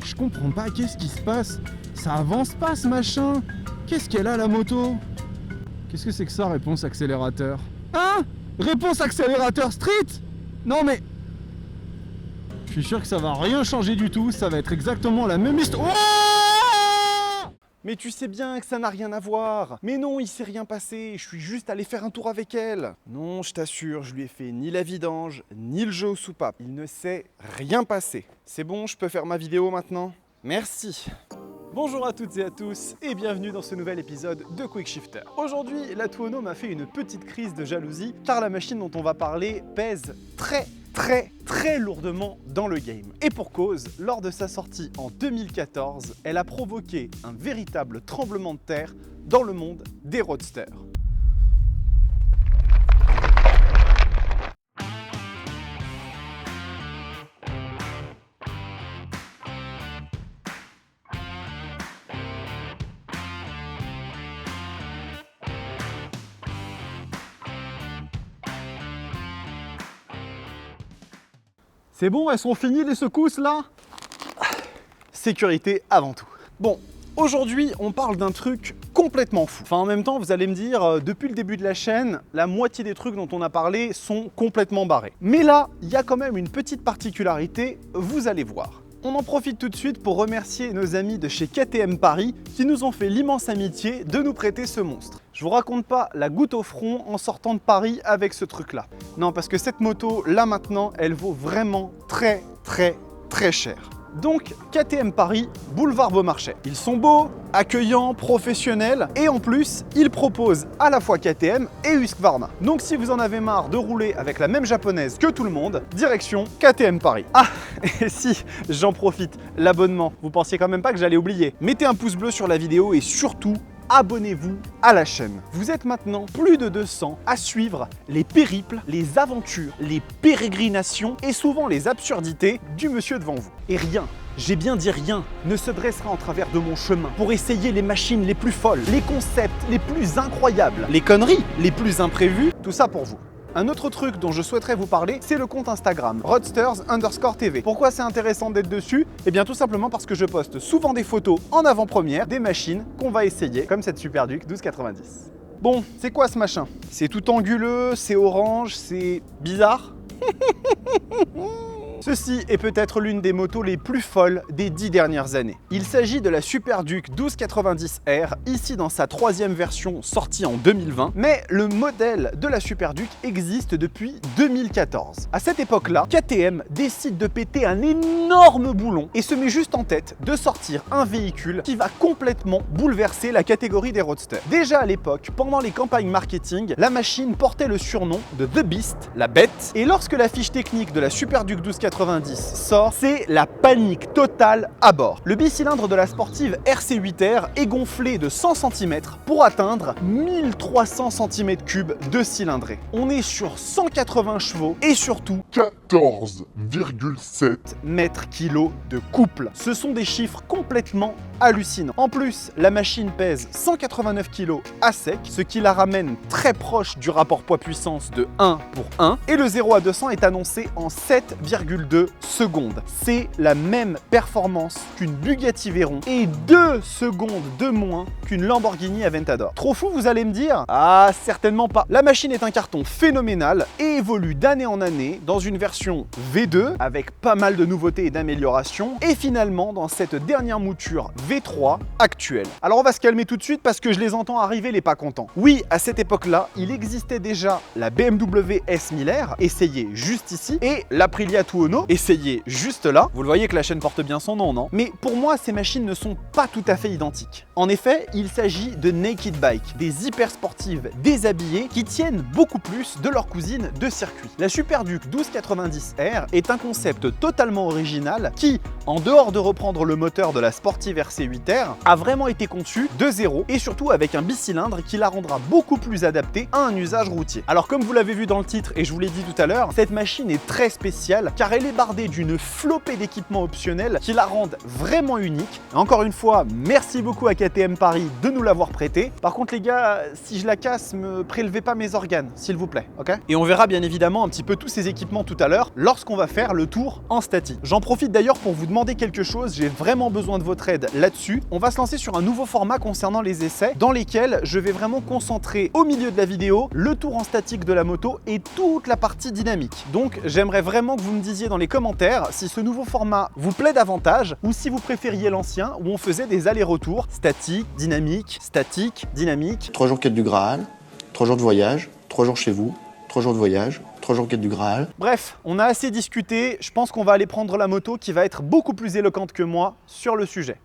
Je comprends pas, qu'est-ce qui se passe? Ça avance pas ce machin. Qu'est-ce qu'elle a la moto? Qu'est-ce que c'est que ça, réponse accélérateur? Hein? Réponse accélérateur street? Non mais... Je suis sûr que ça va rien changer du tout, ça va être exactement la même histoire. Oh! Mais tu sais bien que ça n'a rien à voir. Mais non, il s'est rien passé, je suis juste allé faire un tour avec elle. Non, je t'assure, je lui ai fait ni la vidange, ni le jeu aux soupapes. Il ne s'est rien passé. C'est bon, je peux faire ma vidéo maintenant? Merci. Bonjour à toutes et à tous et bienvenue dans ce nouvel épisode de Quick Shifter. Aujourd'hui, la Tuono m'a fait une petite crise de jalousie car la machine dont on va parler pèse très lourdement dans le game. Et pour cause, lors de sa sortie en 2014, elle a provoqué un véritable tremblement de terre dans le monde des roadsters. C'est bon, elles sont finies les secousses là? Sécurité avant tout. Bon, aujourd'hui on parle d'un truc complètement fou. Enfin en même temps vous allez me dire, depuis le début de la chaîne, la moitié des trucs dont on a parlé sont complètement barrés. Mais là, il y a quand même une petite particularité, vous allez voir. On en profite tout de suite pour remercier nos amis de chez KTM Paris qui nous ont fait l'immense amitié de nous prêter ce monstre. Je vous raconte pas la goutte au front en sortant de Paris avec ce truc là. Non, parce que cette moto là maintenant, elle vaut vraiment très cher. Donc KTM Paris, boulevard Beaumarchais. Ils sont beaux, accueillants, professionnels et en plus, ils proposent à la fois KTM et Husqvarna. Donc si vous en avez marre de rouler avec la même japonaise que tout le monde, direction KTM Paris. Ah, et si j'en profite, l'abonnement, vous pensiez quand même pas que j'allais oublier. Mettez un pouce bleu sur la vidéo et surtout, abonnez-vous à la chaîne. Vous êtes maintenant plus de 200 à suivre les périples, les aventures, les pérégrinations et souvent les absurdités du monsieur devant vous. Et rien, j'ai bien dit rien, ne se dressera en travers de mon chemin pour essayer les machines les plus folles, les concepts les plus incroyables, les conneries les plus imprévues, tout ça pour vous. Un autre truc dont je souhaiterais vous parler, c'est le compte Instagram, Roadsters_TV. Pourquoi c'est intéressant d'être dessus? Eh bien tout simplement parce que je poste souvent des photos en avant-première des machines qu'on va essayer, comme cette Superduke 1290. Bon, c'est quoi ce machin? C'est tout anguleux, c'est orange, c'est bizarre. Ceci est peut-être l'une des motos les plus folles des 10 dernières années. Il s'agit de la Superduke 1290R, ici dans sa troisième version sortie en 2020, mais le modèle de la Superduke existe depuis 2014. À cette époque-là, KTM décide de péter un énorme boulon et se met juste en tête de sortir un véhicule qui va complètement bouleverser la catégorie des roadsters. Déjà à l'époque, pendant les campagnes marketing, la machine portait le surnom de The Beast, la bête, et lorsque la fiche technique de la Superduke 1290 sort, c'est la panique totale à bord. Le bicylindre de la sportive RC8R est gonflé de 100 cm pour atteindre 1300 cm3 de cylindrée. On est sur 180 chevaux et surtout 14,7 mètres-kilos de couple. Ce sont des chiffres complètement hallucinants. En plus, la machine pèse 189 kg à sec, ce qui la ramène très proche du rapport poids-puissance de 1 pour 1. Et le 0 à 200 est annoncé en 7,2 secondes. C'est la même performance qu'une Bugatti Veyron et 2 secondes de moins qu'une Lamborghini Aventador. Trop fou, vous allez me dire? Ah, certainement pas. La machine est un carton phénoménal et évolue d'année en année dans une version V2 avec pas mal de nouveautés et d'améliorations et finalement dans cette dernière mouture V3 actuelle. Alors on va se calmer tout de suite parce que je les entends arriver les pas contents. Oui, à cette époque-là, il existait déjà la BMW S1000R, essayée juste ici, et l'Aprilia Tuono, essayée juste là. Vous le voyez que la chaîne porte bien son nom, non? Mais pour moi, ces machines ne sont pas tout à fait identiques. En effet, il s'agit de naked bike, des hyper sportives déshabillées qui tiennent beaucoup plus de leur cousine de circuit. La Superduke 1290R est un concept totalement original qui, en dehors de reprendre le moteur de la sportive RC C8R a vraiment été conçue de zéro et surtout avec un bicylindre qui la rendra beaucoup plus adaptée à un usage routier. Alors comme vous l'avez vu dans le titre et je vous l'ai dit tout à l'heure, cette machine est très spéciale car elle est bardée d'une flopée d'équipements optionnels qui la rendent vraiment unique. Et encore une fois, merci beaucoup à KTM Paris de nous l'avoir prêté. Par contre les gars, si je la casse, me prélevez pas mes organes, s'il vous plaît, ok? Et on verra bien évidemment un petit peu tous ces équipements tout à l'heure lorsqu'on va faire le tour en statique. J'en profite d'ailleurs pour vous demander quelque chose, j'ai vraiment besoin de votre aide là-dessus. On va se lancer sur un nouveau format concernant les essais dans lesquels je vais vraiment concentrer au milieu de la vidéo le tour en statique de la moto et toute la partie dynamique. Donc j'aimerais vraiment que vous me disiez dans les commentaires si ce nouveau format vous plaît davantage ou si vous préfériez l'ancien où on faisait des allers-retours statique, dynamique, 3 jours quête du Graal, 3 jours de voyage, 3 jours chez vous, 3 jours de voyage, 3 jours quête du Graal. Bref, on a assez discuté, je pense qu'on va aller prendre la moto qui va être beaucoup plus éloquente que moi sur le sujet.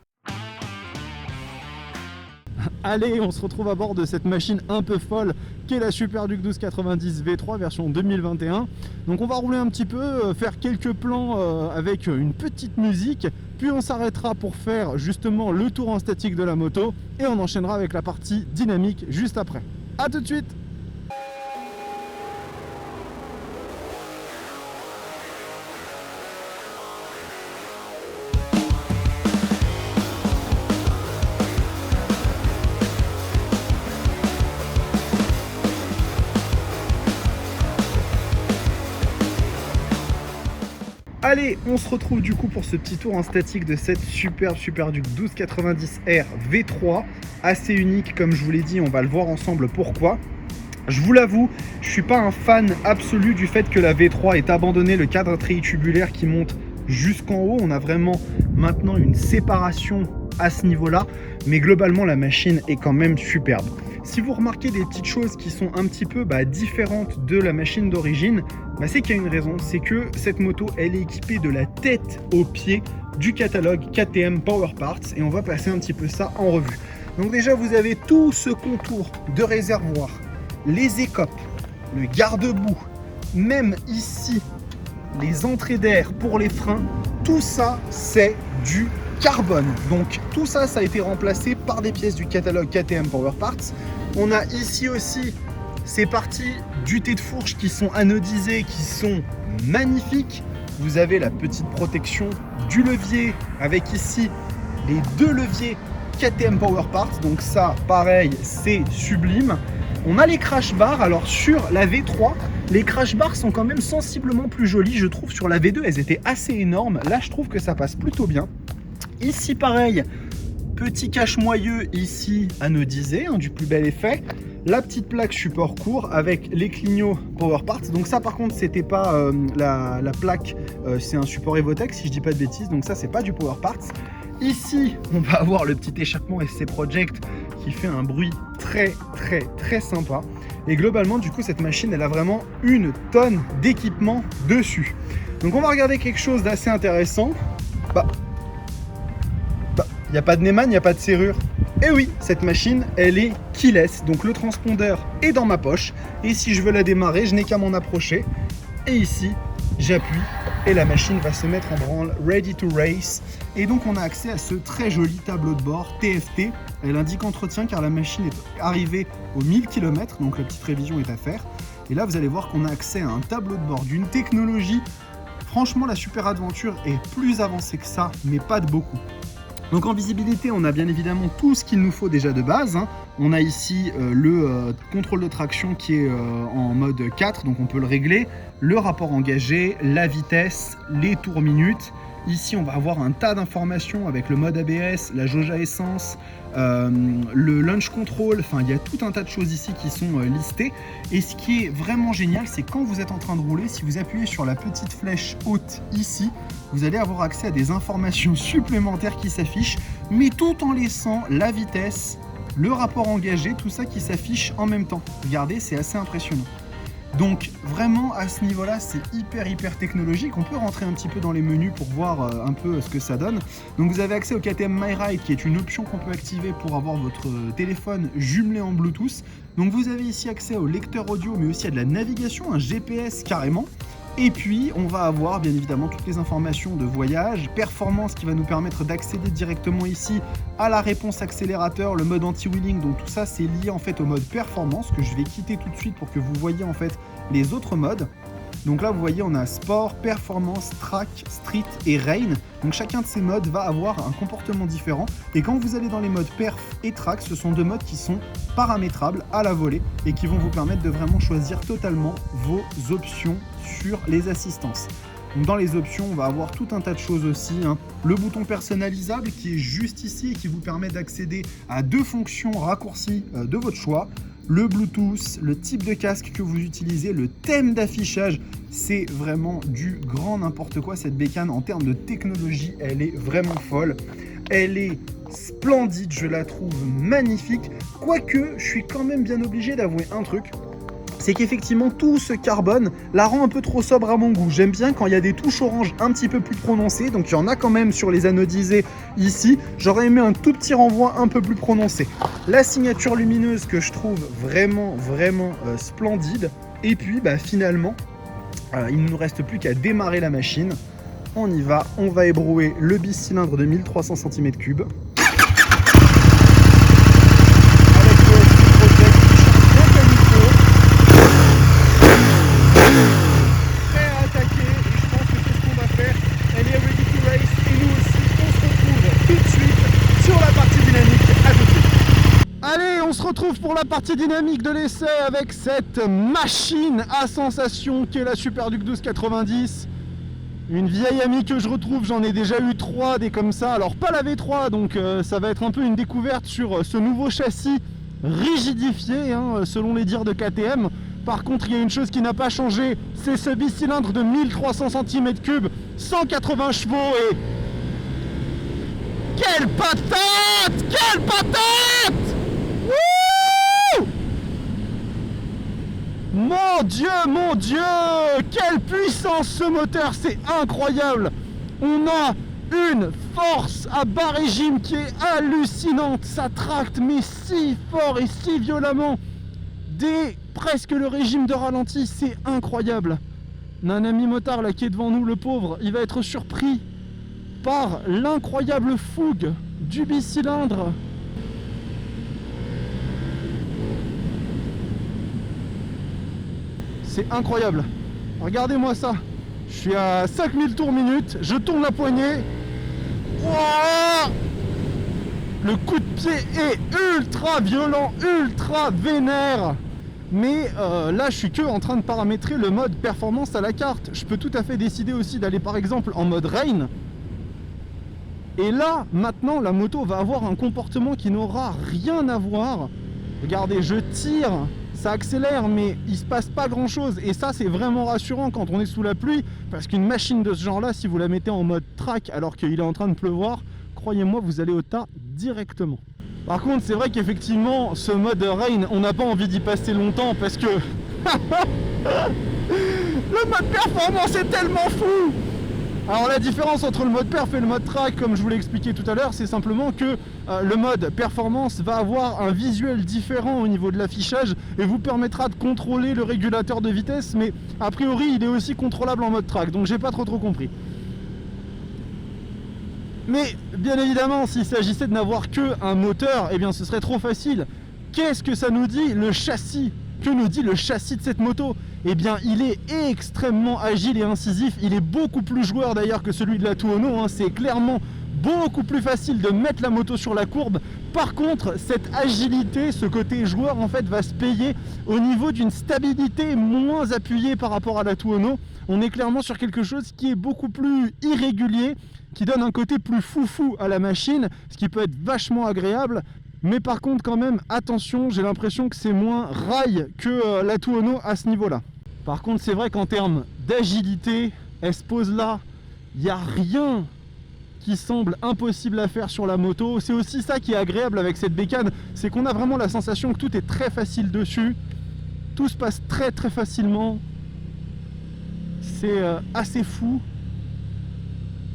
Allez, on se retrouve à bord de cette machine un peu folle qu'est la Superduc 1290 V3 version 2021. Donc on va rouler un petit peu, faire quelques plans avec une petite musique, puis on s'arrêtera pour faire justement le tour en statique de la moto et on enchaînera avec la partie dynamique juste après. A tout de suite! Allez, on se retrouve du coup pour ce petit tour en statique de cette superbe Superduc 1290R V3, assez unique comme je vous l'ai dit, on va le voir ensemble pourquoi. Je vous l'avoue, je suis pas un fan absolu du fait que la V3 ait abandonné le cadre trétubulaire qui monte jusqu'en haut. On a vraiment maintenant une séparation à ce niveau-là, mais globalement la machine est quand même superbe. Si vous remarquez des petites choses qui sont un petit peu différentes de la machine d'origine, c'est qu'il y a une raison, c'est que cette moto elle est équipée de la tête aux pieds du catalogue KTM Power Parts et on va passer un petit peu ça en revue. Donc déjà vous avez tout ce contour de réservoir, les écopes, le garde-boue, même ici les entrées d'air pour les freins, tout ça c'est du carbone. Donc tout ça, ça a été remplacé par des pièces du catalogue KTM Power Parts. On a ici aussi ces parties du thé de fourche qui sont anodisées, qui sont magnifiques. Vous avez la petite protection du levier avec ici les deux leviers KTM Power Parts. Donc ça, pareil, c'est sublime. On a les crash bars. Alors sur la V3, les crash bars sont quand même sensiblement plus jolis. Je trouve sur la V2, elles étaient assez énormes. Là, je trouve que ça passe plutôt bien. Ici, pareil, petit cache-moyeu ici anodisé, du plus bel effet. La petite plaque support court avec les clignots Power Parts. Donc ça, par contre, c'était pas la plaque, c'est un support Evotech, si je dis pas de bêtises. Donc ça, c'est pas du Power Parts. Ici, on va avoir le petit échappement SC Project qui fait un bruit très sympa. Et globalement, du coup, cette machine, elle a vraiment une tonne d'équipement dessus. Donc on va regarder quelque chose d'assez intéressant. Il n'y a pas de Neyman, il n'y a pas de serrure. Et oui, cette machine, elle est keyless. Donc le transpondeur est dans ma poche. Et si je veux la démarrer, je n'ai qu'à m'en approcher. Et ici, j'appuie et la machine va se mettre en branle, ready to race. Et donc on a accès à ce très joli tableau de bord TFT. Elle indique entretien car la machine est arrivée aux 1000 km, donc la petite révision est à faire. Et là, vous allez voir qu'on a accès à un tableau de bord d'une technologie. Franchement, la Super Adventure est plus avancée que ça, mais pas de beaucoup. Donc en visibilité, on a bien évidemment tout ce qu'il nous faut déjà de base. On a ici le contrôle de traction qui est en mode 4, donc on peut le régler. Le rapport engagé, la vitesse, les tours minutes. Ici, on va avoir un tas d'informations avec le mode ABS, la jauge à essence, le launch control. Enfin, il y a tout un tas de choses ici qui sont listées. Et ce qui est vraiment génial, c'est quand vous êtes en train de rouler, si vous appuyez sur la petite flèche haute ici, vous allez avoir accès à des informations supplémentaires qui s'affichent, mais tout en laissant la vitesse, le rapport engagé, tout ça qui s'affiche en même temps. Regardez, c'est assez impressionnant. Donc vraiment à ce niveau-là, c'est hyper technologique. On peut rentrer un petit peu dans les menus pour voir un peu ce que ça donne. Donc vous avez accès au KTM MyRide qui est une option qu'on peut activer pour avoir votre téléphone jumelé en Bluetooth. Donc vous avez ici accès au lecteur audio mais aussi à de la navigation, un GPS carrément. Et puis, on va avoir bien évidemment toutes les informations de voyage, performance qui va nous permettre d'accéder directement ici à la réponse accélérateur, le mode anti-wheeling. Donc tout ça, c'est lié en fait au mode performance que je vais quitter tout de suite pour que vous voyez en fait les autres modes. Donc là, vous voyez, on a Sport, Performance, Track, Street et Rain. Donc chacun de ces modes va avoir un comportement différent. Et quand vous allez dans les modes Perf et Track, ce sont deux modes qui sont paramétrables à la volée et qui vont vous permettre de vraiment choisir totalement vos options sur les assistances. Donc dans les options, on va avoir tout un tas de choses aussi. Le bouton personnalisable qui est juste ici et qui vous permet d'accéder à deux fonctions raccourcies de votre choix. Le Bluetooth, le type de casque que vous utilisez, le thème d'affichage, c'est vraiment du grand n'importe quoi. Cette bécane, en termes de technologie, elle est vraiment folle. Elle est splendide, je la trouve magnifique. Quoique, je suis quand même bien obligé d'avouer un truc. C'est qu'effectivement tout ce carbone la rend un peu trop sobre à mon goût. J'aime bien quand il y a des touches orange un petit peu plus prononcées, donc il y en a quand même sur les anodisés ici. J'aurais aimé un tout petit renvoi un peu plus prononcé. La signature lumineuse que je trouve vraiment splendide. Et puis finalement, il ne nous reste plus qu'à démarrer la machine. On y va, on va ébrouer le bicylindre de 1300 cm3. Pour la partie dynamique de l'essai avec cette machine à sensation qui est la Super Duke 1290. Une vieille amie que je retrouve, j'en ai déjà eu 3 des comme ça, alors pas la V3, donc ça va être un peu une découverte sur ce nouveau châssis rigidifié selon les dires de KTM. Par contre, il y a une chose qui n'a pas changé, c'est ce bicylindre de 1300 cm3, 180 chevaux et... Quelle patate! Quelle patate! Mon Dieu, quelle puissance ce moteur, c'est incroyable. On a une force à bas régime qui est hallucinante. Ça tracte mais si fort et si violemment dès presque le régime de ralenti, c'est incroyable. On a un ami motard là qui est devant nous, le pauvre, il va être surpris par l'incroyable fougue du bicylindre. C'est incroyable. Regardez-moi ça. Je suis à 5000 tours minute. Je tourne la poignée. Wow, le coup de pied est ultra violent, ultra vénère. Mais là, je suis que en train de paramétrer le mode performance à la carte. Je peux tout à fait décider aussi d'aller par exemple en mode rain. Et là, maintenant, la moto va avoir un comportement qui n'aura rien à voir. Regardez, je tire. Ça accélère mais il se passe pas grand chose et ça c'est vraiment rassurant quand on est sous la pluie parce qu'une machine de ce genre là, si vous la mettez en mode track alors qu'il est en train de pleuvoir, croyez-moi vous allez au tas directement. Par contre c'est vrai qu'effectivement ce mode rain on n'a pas envie d'y passer longtemps parce que le mode performance est tellement fou. Alors la différence entre le mode perf et le mode track, comme je vous l'ai expliqué tout à l'heure, c'est simplement que le mode performance va avoir un visuel différent au niveau de l'affichage et vous permettra de contrôler le régulateur de vitesse, mais a priori il est aussi contrôlable en mode track, donc j'ai pas trop compris. Mais bien évidemment, s'il s'agissait de n'avoir que un moteur, eh bien ce serait trop facile. Qu'est-ce que ça nous dit le châssis? Que nous dit le châssis de cette moto? Eh bien il est extrêmement agile et incisif, il est beaucoup plus joueur d'ailleurs que celui de la Tuono, c'est clairement beaucoup plus facile de mettre la moto sur la courbe. Par contre cette agilité, ce côté joueur en fait va se payer au niveau d'une stabilité moins appuyée par rapport à la Tuono. On est clairement sur quelque chose qui est beaucoup plus irrégulier, qui donne un côté plus foufou à la machine, ce qui peut être vachement agréable. Mais par contre quand même, attention, j'ai l'impression que c'est moins rail que la Tuono à ce niveau-là. Par contre c'est vrai qu'en termes d'agilité, elle se pose là, il n'y a rien qui semble impossible à faire sur la moto. C'est aussi ça qui est agréable avec cette bécane, c'est qu'on a vraiment la sensation que tout est très facile dessus. Tout se passe très facilement. C'est assez fou.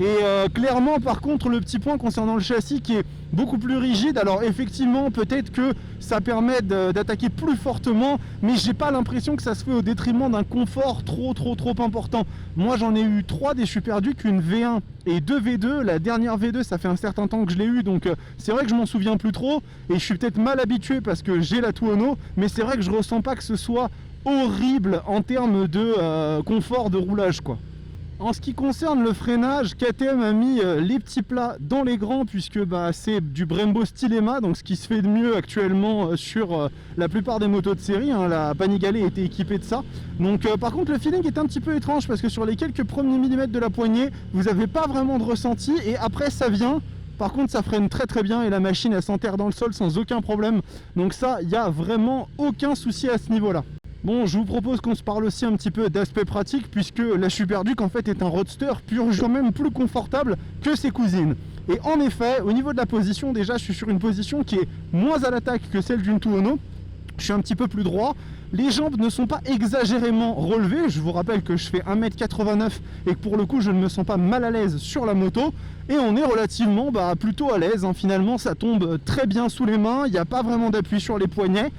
Et clairement par contre le petit point concernant le châssis qui est beaucoup plus rigide, alors effectivement peut-être que ça permet d'attaquer plus fortement, mais j'ai pas l'impression que ça se fait au détriment d'un confort trop important. Moi j'en ai eu 3 des Super Duke, une V1 et 2 V2, la dernière V2 ça fait un certain temps que je l'ai eu, donc c'est vrai que je m'en souviens plus trop, et je suis peut-être mal habitué parce que j'ai la Tuono, mais c'est vrai que je ressens pas que ce soit horrible en termes de confort de roulage quoi. En ce qui concerne le freinage, KTM a mis les petits plats dans les grands puisque c'est du Brembo Stylema, donc ce qui se fait de mieux actuellement sur la plupart des motos de série, hein, la Panigale était équipée de ça. Donc par contre le feeling est un petit peu étrange parce que sur les quelques premiers millimètres de la poignée, vous n'avez pas vraiment de ressenti et après ça vient. Par contre ça freine très bien et la machine elle s'enterre dans le sol sans aucun problème. Donc ça, il n'y a vraiment aucun souci à ce niveau-là. Bon, je vous propose qu'on se parle aussi un petit peu d'aspect pratique puisque la Super Duke en fait est un roadster pur jus, même plus confortable que ses cousines. Et en effet, au niveau de la position, déjà je suis sur une position qui est moins à l'attaque que celle d'une Tuono. Je suis un petit peu plus droit. Les jambes ne sont pas exagérément relevées. Je vous rappelle que je fais 1m89 et que pour le coup je ne me sens pas mal à l'aise sur la moto. Et on est relativement plutôt à l'aise, hein. Finalement ça tombe très bien sous les mains, il n'y a pas vraiment d'appui sur les poignets,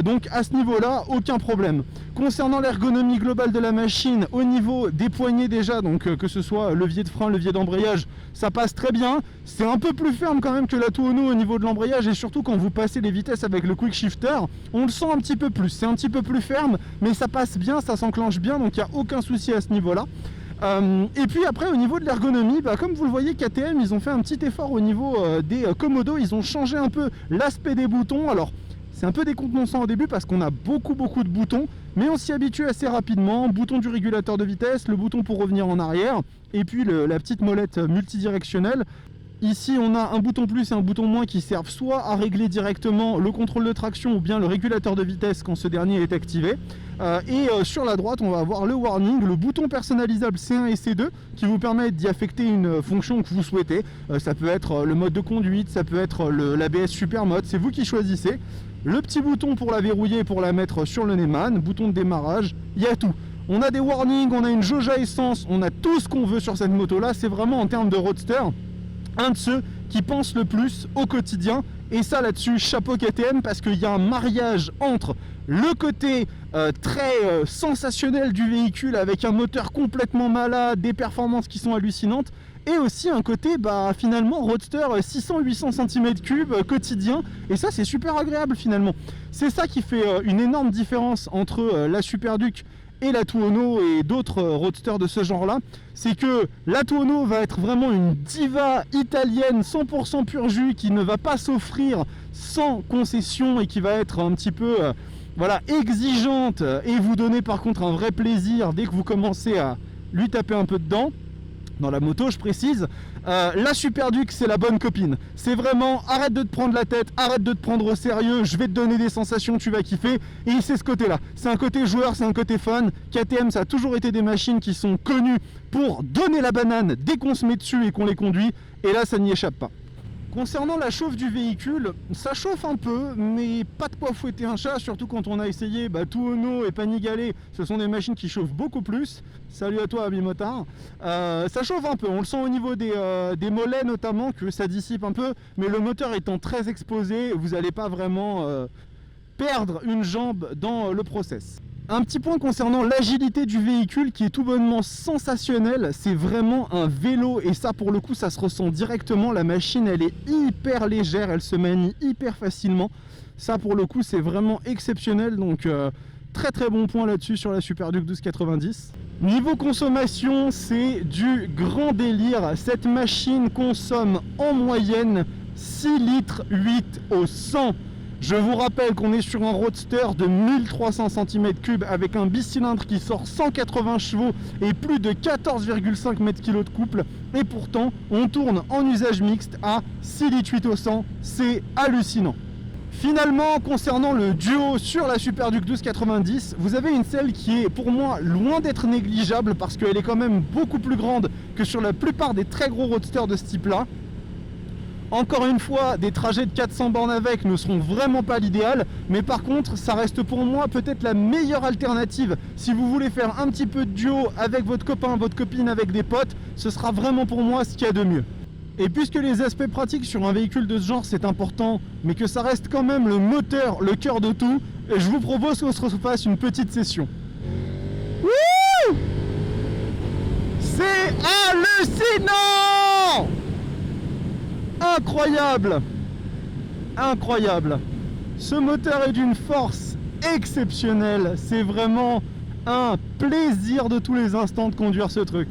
donc à ce niveau là aucun problème. Concernant l'ergonomie globale de la machine, au niveau des poignets déjà, donc que ce soit levier de frein, levier d'embrayage, ça passe très bien. C'est un peu plus ferme quand même que la Tuono au niveau de l'embrayage, et surtout quand vous passez les vitesses avec le quick shifter, on le sent un petit peu plus, c'est un petit peu plus ferme, mais ça passe bien, ça s'enclenche bien, donc il n'y a aucun souci à ce niveau là. Et puis après au niveau de l'ergonomie, comme vous le voyez, KTM ils ont fait un petit effort au niveau des commodos, ils ont changé un peu l'aspect des boutons. Alors c'est un peu décontenançant au début parce qu'on a beaucoup de boutons, mais on s'y habitue assez rapidement. Bouton du régulateur de vitesse, le bouton pour revenir en arrière, et puis la petite molette multidirectionnelle. Ici on a un bouton plus et un bouton moins qui servent soit à régler directement le contrôle de traction ou bien le régulateur de vitesse quand ce dernier est activé. Sur la droite on va avoir le warning, le bouton personnalisable C1 et C2 qui vous permettent d'y affecter une fonction que vous souhaitez. Ça peut être le mode de conduite, ça peut être l'ABS Super Mode, c'est vous qui choisissez. Le petit bouton pour la verrouiller et pour la mettre sur le Neyman, bouton de démarrage, il y a tout. On a des warnings, on a une jauge à essence, on a tout ce qu'on veut sur cette moto là. C'est vraiment en termes de roadster un de ceux qui pensent le plus au quotidien, et ça là-dessus chapeau KTM parce qu'il y a un mariage entre le côté très sensationnel du véhicule avec un moteur complètement malade, des performances qui sont hallucinantes, et aussi un côté finalement roadster 600-800 cm3 quotidien, et ça c'est super agréable finalement. C'est ça qui fait une énorme différence entre la Super Duke et la Tuono et d'autres roadsters de ce genre là, c'est que la Tuono va être vraiment une diva italienne 100% pur jus qui ne va pas s'offrir sans concession et qui va être un petit peu exigeante et vous donner par contre un vrai plaisir dès que vous commencez à lui taper un peu dedans. Dans la moto je précise, la Super Duke c'est la bonne copine, c'est vraiment arrête de te prendre la tête, arrête de te prendre au sérieux, je vais te donner des sensations, tu vas kiffer, et c'est ce côté là, c'est un côté joueur, c'est un côté fun. KTM ça a toujours été des machines qui sont connues pour donner la banane dès qu'on se met dessus et qu'on les conduit, et là ça n'y échappe pas. Concernant la chauffe du véhicule, ça chauffe un peu, mais pas de quoi fouetter un chat, surtout quand on a essayé Tuono et Panigale, ce sont des machines qui chauffent beaucoup plus. Salut à toi, ami motard. Ça chauffe un peu, on le sent au niveau des mollets notamment, que ça dissipe un peu, mais le moteur étant très exposé, vous n'allez pas vraiment perdre une jambe dans le process. Un petit point concernant l'agilité du véhicule qui est tout bonnement sensationnel, c'est vraiment un vélo, et ça pour le coup ça se ressent directement. La machine elle est hyper légère, elle se manie hyper facilement, ça pour le coup c'est vraiment exceptionnel, donc très bon point là-dessus sur la Super Duke 1290. Niveau consommation c'est du grand délire, cette machine consomme en moyenne 6 litres 8 au 100. Je vous rappelle qu'on est sur un roadster de 1300 cm3 avec un bicylindre qui sort 180 chevaux et plus de 14,5 m/kg de couple, et pourtant on tourne en usage mixte à 6 litres 8 au 100, c'est hallucinant. Finalement, concernant le duo sur la Super Duke 1290, vous avez une selle qui est pour moi loin d'être négligeable parce qu'elle est quand même beaucoup plus grande que sur la plupart des très gros roadsters de ce type là. Encore une fois, des trajets de 400 bornes avec ne seront vraiment pas l'idéal, mais par contre, ça reste pour moi peut-être la meilleure alternative. Si vous voulez faire un petit peu de duo avec votre copain, votre copine, avec des potes, ce sera vraiment pour moi ce qu'il y a de mieux. Et puisque les aspects pratiques sur un véhicule de ce genre c'est important, mais que ça reste quand même le moteur, le cœur de tout, je vous propose qu'on se refasse une petite session. Wouh! C'est hallucinant! Incroyable! Incroyable! Ce moteur est d'une force exceptionnelle. C'est vraiment un plaisir de tous les instants de conduire ce truc.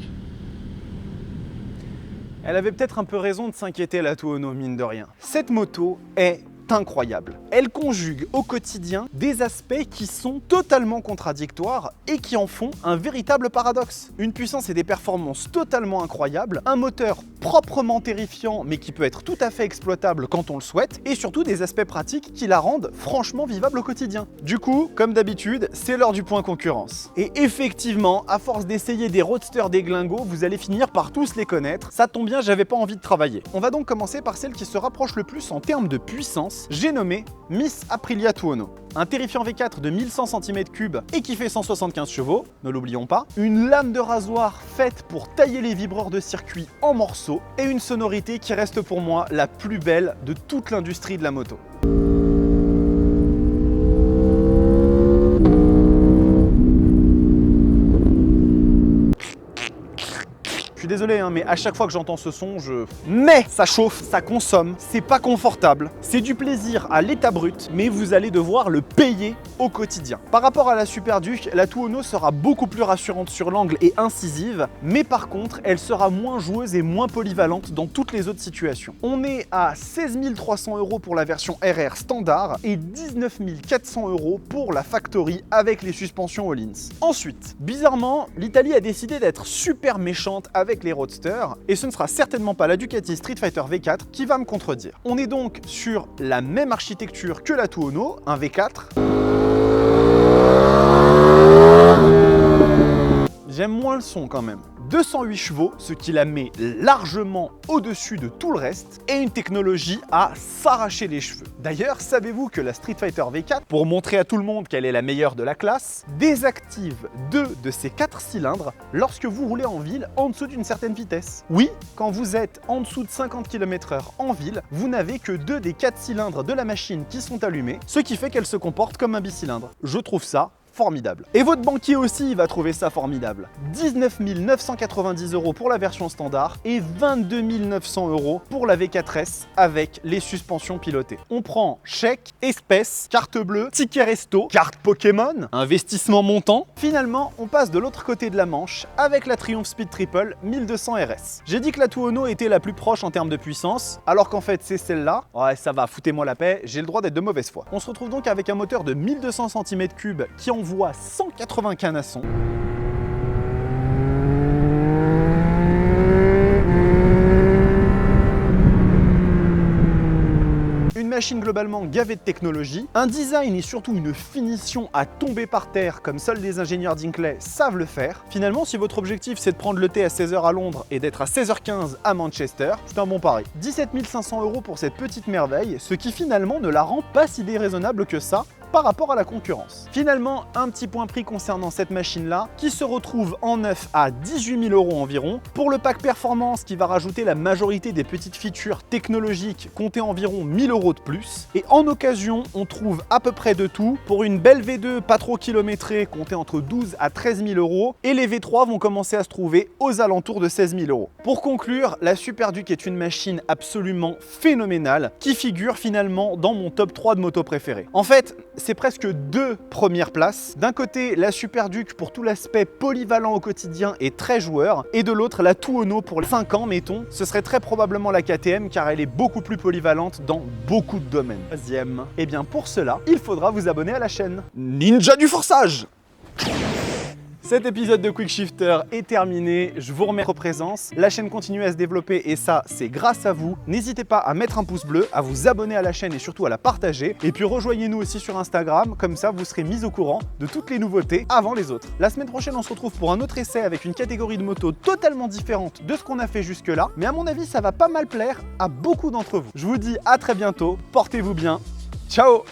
Elle avait peut-être un peu raison de s'inquiéter, la Tuono, mine de rien. Cette moto est incroyable. Elle conjugue au quotidien des aspects qui sont totalement contradictoires et qui en font un véritable paradoxe. Une puissance et des performances totalement incroyables, un moteur proprement terrifiant mais qui peut être tout à fait exploitable quand on le souhaite, et surtout des aspects pratiques qui la rendent franchement vivable au quotidien. Du coup, comme d'habitude, c'est l'heure du point concurrence. Et effectivement, à force d'essayer des roadsters déglingos, vous allez finir par tous les connaître. Ça tombe bien, j'avais pas envie de travailler. On va donc commencer par celle qui se rapproche le plus en termes de puissance. J'ai nommé Miss Aprilia Tuono. Un terrifiant V4 de 1100 cm3 et qui fait 175 chevaux, ne l'oublions pas. Une lame de rasoir faite pour tailler les vibreurs de circuit en morceaux et une sonorité qui reste pour moi la plus belle de toute l'industrie de la moto. Je suis désolé, mais à chaque fois que j'entends ce son, Mais ça chauffe, ça consomme, c'est pas confortable, c'est du plaisir à l'état brut, mais vous allez devoir le payer au quotidien. Par rapport à la Super Duke, la Tuono sera beaucoup plus rassurante sur l'angle et incisive, mais par contre, elle sera moins joueuse et moins polyvalente dans toutes les autres situations. On est à 16 300 € pour la version RR standard et 19 400 € pour la Factory avec les suspensions Öhlins. Ensuite, bizarrement, l'Italie a décidé d'être super méchante avec les roadsters, et ce ne sera certainement pas la Ducati Street Fighter V4 qui va me contredire. On est donc sur la même architecture que la Tuono, un V4. J'aime moins le son quand même. 208 chevaux, ce qui la met largement au-dessus de tout le reste, et une technologie à s'arracher les cheveux. D'ailleurs, savez-vous que la Street Fighter V4, pour montrer à tout le monde qu'elle est la meilleure de la classe, désactive 2 de ses 4 cylindres lorsque vous roulez en ville en dessous d'une certaine vitesse. Oui, quand vous êtes en dessous de 50 km/h en ville, vous n'avez que 2 des 4 cylindres de la machine qui sont allumés, ce qui fait qu'elle se comporte comme un bicylindre. Je trouve ça formidable. Et votre banquier aussi va trouver ça formidable. 19 990 € pour la version standard et 22 900 € pour la V4S avec les suspensions pilotées. On prend chèque, espèces, carte bleue, ticket resto, carte Pokémon, investissement montant. Finalement, on passe de l'autre côté de la Manche avec la Triumph Speed Triple 1200 RS. J'ai dit que la Tuono était la plus proche en termes de puissance, alors qu'en fait c'est celle-là. Ouais, ça va, foutez-moi la paix, j'ai le droit d'être de mauvaise foi. On se retrouve donc avec un moteur de 1200 cm3 qui envoie 180 canassons. Une machine globalement gavée de technologie, un design et surtout une finition à tomber par terre comme seuls les ingénieurs d'Hinckley savent le faire. Finalement, si votre objectif c'est de prendre le thé à 16 h à Londres et d'être à 16 h 15 à Manchester, c'est un bon pari. 17 500 € pour cette petite merveille, ce qui finalement ne la rend pas si déraisonnable que ça par rapport à la concurrence. Finalement, un petit point prix concernant cette machine-là, qui se retrouve en neuf à 18 000 € environ. Pour le pack performance qui va rajouter la majorité des petites features technologiques, comptez environ 1 000 € de plus. Et en occasion, on trouve à peu près de tout. Pour une belle V2 pas trop kilométrée, comptez entre 12 à 13 000 €. Et les V3 vont commencer à se trouver aux alentours de 16 000 €. Pour conclure, la Super Duke est une machine absolument phénoménale qui figure finalement dans mon top 3 de motos préférées. En fait, c'est presque 2 premières places. D'un côté, la Super Duke pour tout l'aspect polyvalent au quotidien et très joueur, et de l'autre, la Tuono pour les 5 ans, mettons. Ce serait très probablement la KTM car elle est beaucoup plus polyvalente dans beaucoup de domaines. Troisième, et bien pour cela, il faudra vous abonner à la chaîne. Ninja du forçage! Cet épisode de Quick Shifter est terminé, je vous remercie de votre présence. La chaîne continue à se développer et ça, c'est grâce à vous. N'hésitez pas à mettre un pouce bleu, à vous abonner à la chaîne et surtout à la partager. Et puis rejoignez-nous aussi sur Instagram, comme ça vous serez mis au courant de toutes les nouveautés avant les autres. La semaine prochaine, on se retrouve pour un autre essai avec une catégorie de moto totalement différente de ce qu'on a fait jusque-là. Mais à mon avis, ça va pas mal plaire à beaucoup d'entre vous. Je vous dis à très bientôt, portez-vous bien, ciao!